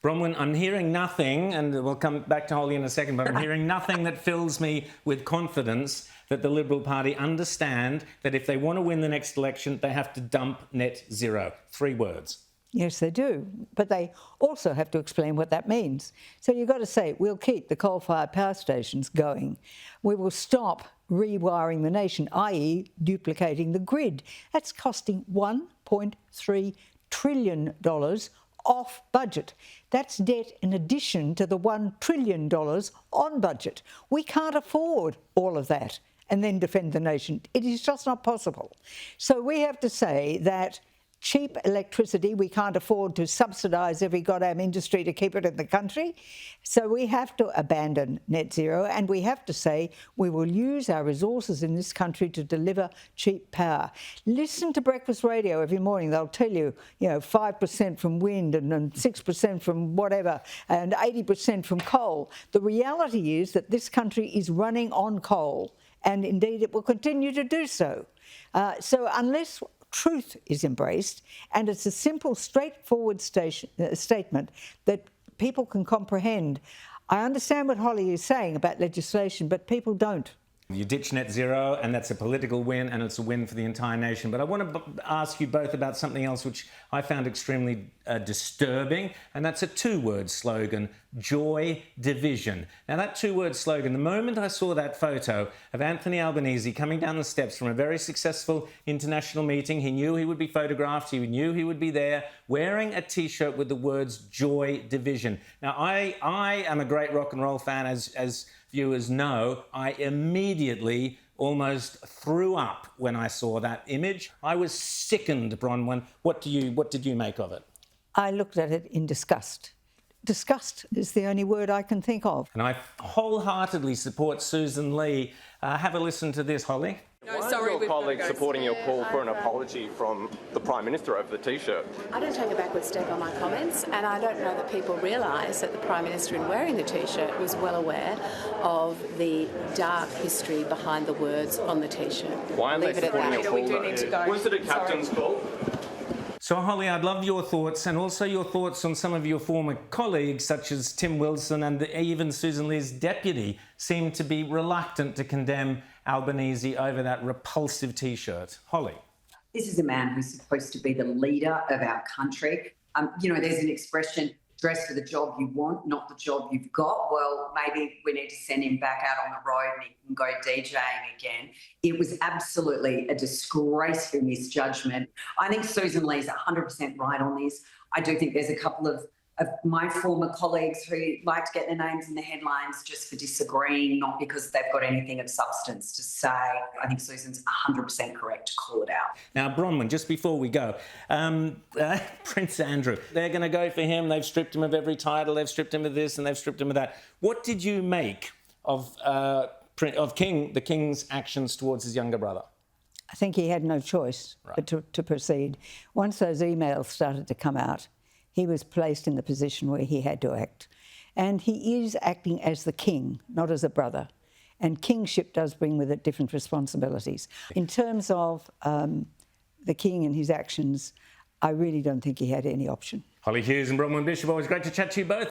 Bronwyn, I'm hearing nothing, and we'll come back to Hollie in a second, but I'm hearing nothing that fills me with confidence that the Liberal Party understand that if they want to win the next election, they have to dump net zero. 3 words. Yes, they do. But they also have to explain what that means. So you've got to say, we'll keep the coal-fired power stations going. We will stop rewiring the nation, i.e. duplicating the grid. That's costing $1.3 trillion off budget. That's debt in addition to the $1 trillion on budget. We can't afford all of that and then defend the nation. It is just not possible. So we have to say that cheap electricity, we can't afford to subsidise every goddamn industry to keep it in the country. So we have to abandon net zero, and we have to say we will use our resources in this country to deliver cheap power. Listen to breakfast radio every morning. They'll tell you, 5% from wind and 6% from whatever and 80% from coal. The reality is that this country is running on coal, and indeed it will continue to do so. So unless truth is embraced, and it's a simple, straightforward statement that people can comprehend. I understand what Hollie is saying about legislation, but people don't. You ditch net zero, and that's a political win, and it's a win for the entire nation. But I want to ask you both about something else which I found extremely disturbing, and that's a 2-word slogan: joy division. Now, that 2-word slogan, the moment I saw that photo of Anthony Albanese coming down the steps from a very successful international meeting, he knew he would be photographed, he knew he would be there, wearing a T-shirt with the words joy division. Now, I am a great rock and roll fan, as viewers know. I immediately almost threw up when I saw that image. I was sickened, Bronwyn. What did you make of it? I looked at it in disgust. Disgust is the only word I can think of. And I wholeheartedly support Susan Lee. Have a listen to this, Hollie. Why are your colleagues supporting your call for an apology from the Prime Minister over the T-shirt? I don't take a backward step on my comments, and I don't know that people realise that the Prime Minister, in wearing the T-shirt, was well aware of the dark history behind the words on the T-shirt. Why aren't they supporting your call, We do need to go. Was it a captain's call? So, Hollie, I'd love your thoughts, and also your thoughts on some of your former colleagues, such as Tim Wilson, and even Susan Lee's deputy seem to be reluctant to condemn Albanese over that repulsive T-shirt. Hollie. This is a man who's supposed to be the leader of our country. There's an expression, dress for the job you want, not the job you've got. Well, maybe we need to send him back out on the road and he can go DJing again. It was absolutely a disgraceful misjudgment. I think Susan Lee's 100% right on this. I do think there's a couple of my former colleagues who like to get their names in the headlines just for disagreeing, not because they've got anything of substance to say. I think Susan's 100% correct to call it out. Now, Bronwyn, just before we go, Prince Andrew, they're going to go for him. They've stripped him of every title. They've stripped him of this and they've stripped him of that. What did you make of the King's actions towards his younger brother? I think he had no choice but to proceed. Once those emails started to come out, he was placed in the position where he had to act. And he is acting as the king, not as a brother. And kingship does bring with it different responsibilities. In terms of the king and his actions, I really don't think he had any option. Hollie Hughes and Rowan Dean, always great to chat to you both.